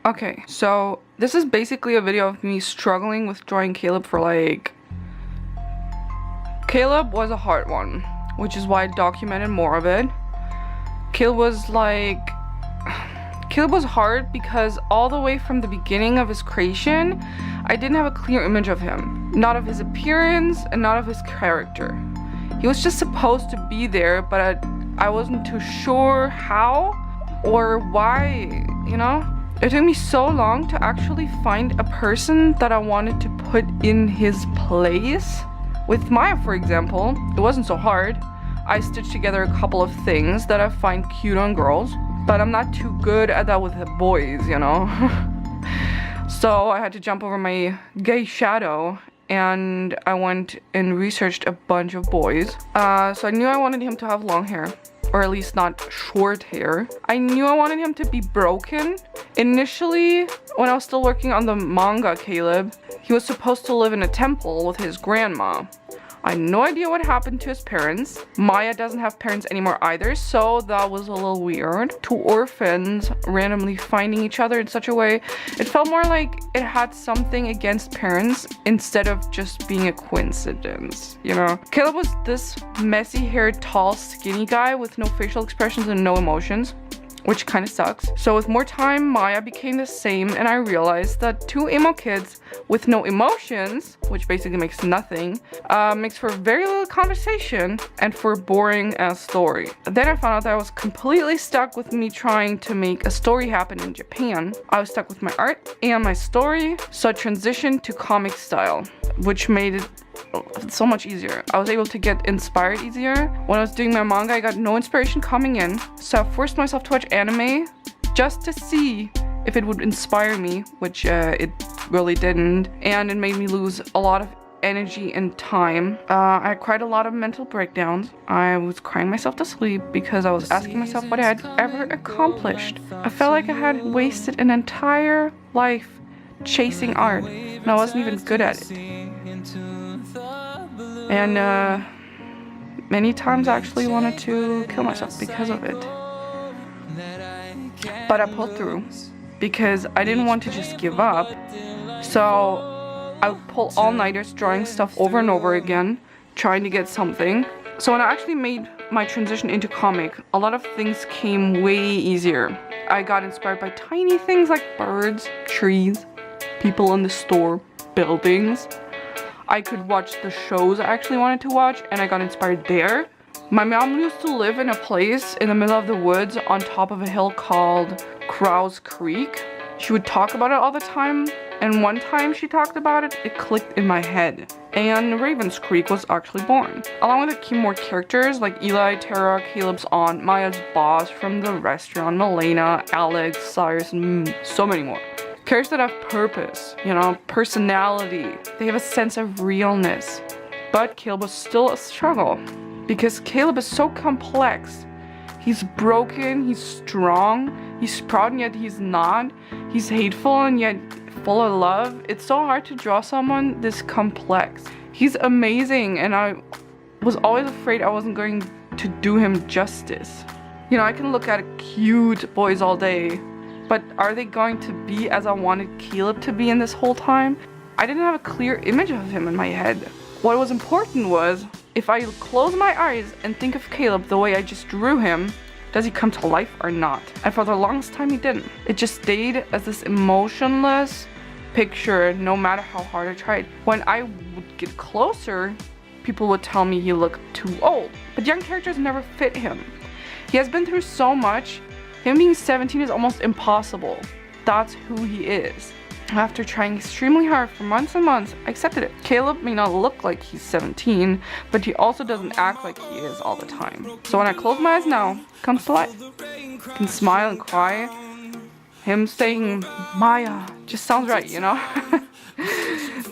Okay, so this is basically a video of me struggling with drawing Caleb for like... Caleb was a hard one, which is why I documented more of it. Caleb was hard because all the way from the beginning of his creation, I didn't have a clear image of him. Not of his appearance and not of his character. He was just supposed to be there, but I wasn't too sure how or why, you know? It took me so long to actually find a person that I wanted to put in his place. With MAIA, for example, it wasn't so hard. I stitched together a couple of things that I find cute on girls, but I'm not too good at that with the boys, you know? So I had to jump over my gay shadow and I went and researched a bunch of boys. So I knew I wanted him to have long hair, or at least not short hair. I knew I wanted him to be broken. Initially, when I was still working on the manga Caleb, he was supposed to live in a temple with his grandma. I had no idea what happened to his parents. MAIA doesn't have parents anymore either, so that was a little weird. Two orphans randomly finding each other in such a way. It felt more like it had something against parents instead of just being a coincidence, you know? Caleb was this messy-haired, tall, skinny guy with no facial expressions and no emotions, which kind of sucks. So with more time, MAIA became the same, and I realized that two emo kids with no emotions, which basically makes nothing, makes for very little conversation and for a boring ass story. Then I found out that I was completely stuck with me trying to make a story happen in Japan. I was stuck with my art and my story, so I transitioned to comic style, which made it so much easier. I was able to get inspired easier. When I was doing my manga, I got no inspiration coming in, so I forced myself to watch anime just to see if it would inspire me, which it really didn't, and it made me lose a lot of energy and time. I cried a lot of mental breakdowns. I was crying myself to sleep because I was asking myself what I had ever accomplished. I felt like I had wasted an entire life chasing art, and I wasn't even good at it. And many times I actually wanted to kill myself because of it. But I pulled through because I didn't want to just give up. So I would pull all-nighters drawing stuff over and over again, trying to get something. So when I actually made my transition into comic, a lot of things came way easier. I got inspired by tiny things like birds, trees, people in the store, buildings. I could watch the shows I actually wanted to watch, and I got inspired there. My mom used to live in a place in the middle of the woods on top of a hill called Crow's Creek. She would talk about it all the time, and one time she talked about it, it clicked in my head. And Raven's Creek was actually born. Along with a few more characters like Eli, Tara, Caleb's aunt, Maia's boss from the restaurant, Milena, Alex, Cyrus, and so many more. Characters that have purpose, you know, personality. They have a sense of realness. But Caleb was still a struggle because Caleb is so complex. He's broken, he's strong, he's proud and yet he's not. He's hateful and yet full of love. It's so hard to draw someone this complex. He's amazing, and I was always afraid I wasn't going to do him justice. You know, I can look at cute boys all day, but are they going to be as I wanted Caleb to be in this whole time? I didn't have a clear image of him in my head. What was important was, if I close my eyes and think of Caleb the way I just drew him, does he come to life or not? And for the longest time he didn't. It just stayed as this emotionless picture no matter how hard I tried. When I would get closer, people would tell me he looked too old. But young characters never fit him. He has been through so much. Him being 17 is almost impossible. That's who he is. After trying extremely hard for months and months, I accepted it. Caleb may not look like he's 17, but he also doesn't act like he is all the time. So when I close my eyes now, he comes to life. I can smile and cry. Him saying MAIA just sounds right, you know?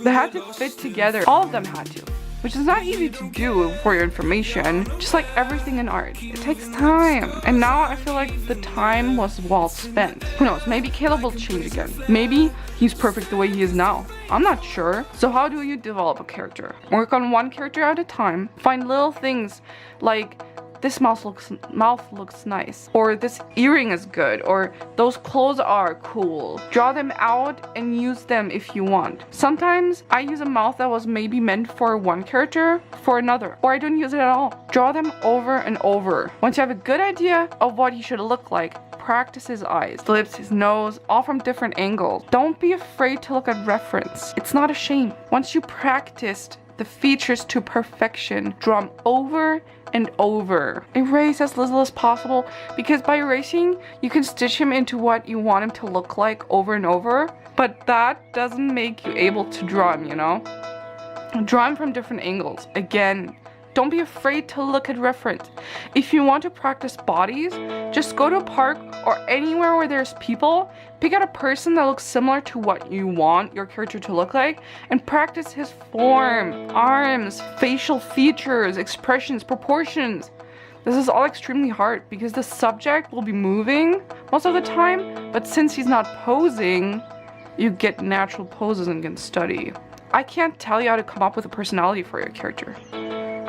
They had to fit together. All of them had to. Which is not easy to do for your information, just like everything in art. It takes time. And now I feel like the time was well spent. Who knows, maybe Caleb will change again. Maybe he's perfect the way he is now. I'm not sure. So how do you develop a character? Work on one character at a time. Find little things like this mouth looks nice, or this earring is good, or those clothes are cool. Draw them out and use them if you want. Sometimes I use a mouth that was maybe meant for one character for another, or I don't use it at all. Draw them over and over. Once you have a good idea of what he should look like, practice his eyes, the lips, his nose, all from different angles. Don't be afraid to look at reference. It's not a shame. Once you practiced the features to perfection, draw them over and over. Erase as little as possible, because by erasing, you can stitch him into what you want him to look like over and over, but that doesn't make you able to draw him, you know? Draw him from different angles. Again, don't be afraid to look at reference. If you want to practice bodies, just go to a park or anywhere where there's people, pick out a person that looks similar to what you want your character to look like, and practice his form, arms, facial features, expressions, proportions. This is all extremely hard because the subject will be moving most of the time, but since he's not posing, you get natural poses and can study. I can't tell you how to come up with a personality for your character.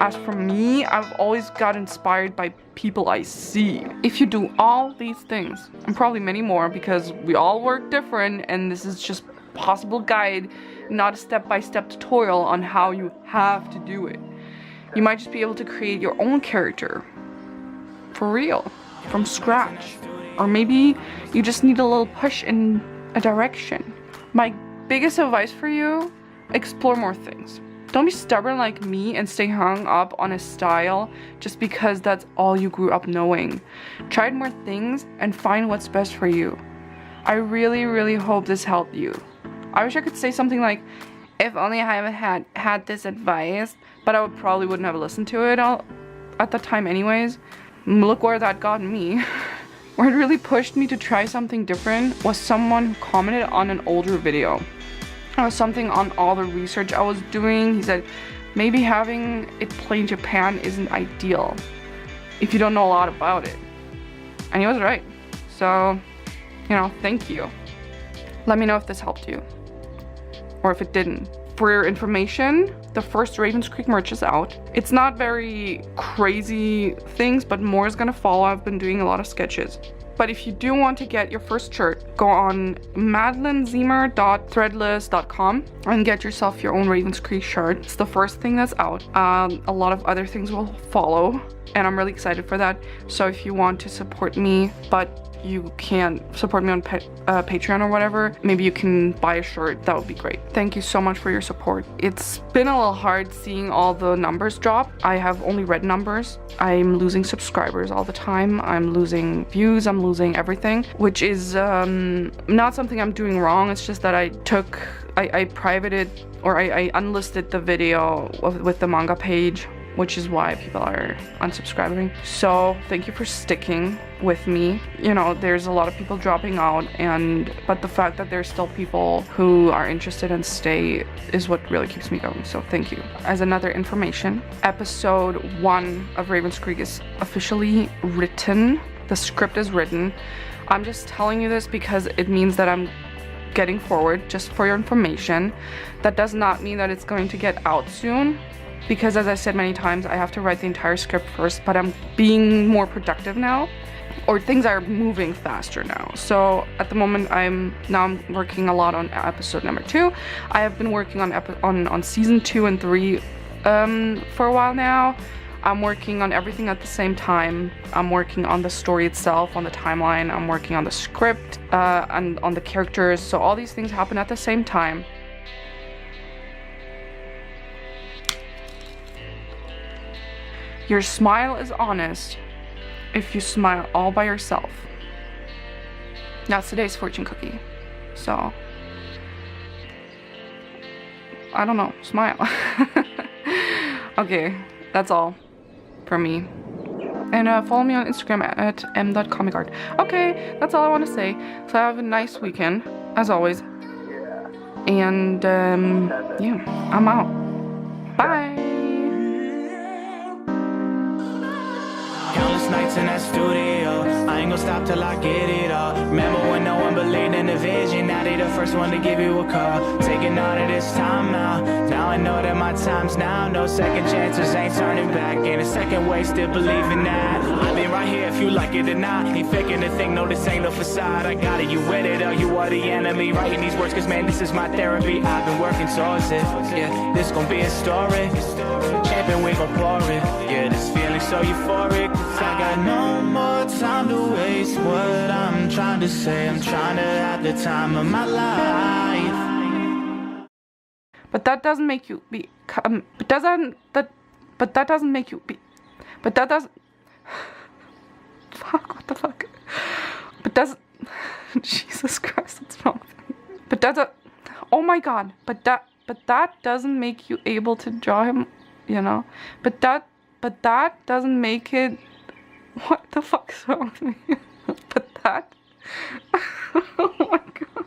As for me, I've always got inspired by people I see. If you do all these things, and probably many more because we all work different and this is just a possible guide, not a step-by-step tutorial on how you have to do it. You might just be able to create your own character. For real. From scratch. Or maybe you just need a little push in a direction. My biggest advice for you, explore more things. Don't be stubborn like me and stay hung up on a style just because that's all you grew up knowing. Try more things and find what's best for you. I really, really hope this helped you. I wish I could say something like, if only I had this advice, but I probably wouldn't have listened to it at the time anyways. Look where that got me. Where it really pushed me to try something different was someone who commented on an older video. Or something on all the research I was doing. He said maybe having it play in Japan isn't ideal if you don't know a lot about it, and he was right. So, you know, thank you. Let me know if this helped you or if it didn't. For your information, the first Ravens Creek merch is out. It's not very crazy things, but more is gonna follow. I've been doing a lot of sketches. But if you do want to get your first shirt, go on madeleinezemer.threadless.com and get yourself your own Ravens Creek shirt. It's the first thing that's out. A lot of other things will follow, and I'm really excited for that. So if you want to support me, but you can't support me on Patreon or whatever, maybe you can buy a shirt. That would be great. Thank you so much for your support. It's been a little hard seeing all the numbers drop. I have only red numbers. I'm losing subscribers all the time. I'm losing views. I'm losing everything, which is not something I'm doing wrong. It's just that I privated, or I unlisted the video with the manga page, which is why people are unsubscribing. So thank you for sticking with me. You know, there's a lot of people dropping out, but the fact that there's still people who are interested and stay is what really keeps me going. So thank you. As another information, episode 1 of Ravens Creek is officially written. The script is written. I'm just telling you this because it means that I'm getting forward, just for your information. That does not mean that it's going to get out soon, because as I said many times, I have to write the entire script first, but I'm being more productive now, or things are moving faster now. So at the moment, I'm working a lot on episode number 2. I have been working on season 2 and 3 for a while now. I'm working on everything at the same time. I'm working on the story itself, on the timeline. I'm working on the script, and on the characters. So all these things happen at the same time. Your smile is honest if you smile all by yourself. That's today's fortune cookie. So, I don't know, smile. Okay, that's all from me. And follow me on Instagram at m.comicart. Okay, that's all I want to say. So have a nice weekend, as always. And, yeah, I'm out. Bye! nights in that studio. I ain't gonna stop till I get it all. Remember when no one believed in the vision? Now they the first one to give you a call. Taking all of this time out. Now I know that my time's now. No second chances, ain't turning back. Ain't a second way, still believing that. I've been right here if you like it or not. Ain't faking the thing, no, this ain't no facade. I got it, you with it or you are the enemy. Writing these words, cause man, this is my therapy. I've been working towards it. Yeah, this gon' be a story. Champion, we gon' pour it. Yeah, this feeling so euphoric. I got no more time to waste. What I'm trying to say, I'm trying to have the time of my life. But that doesn't make you be. But that doesn't make you be. But that doesn't. Fuck! What the fuck? But doesn't. Jesus Christ! What's wrong with me? But that. Oh my God! But that doesn't make you able to draw him. You know. But that doesn't make it. What the fuck's wrong with me? But that. Oh my God.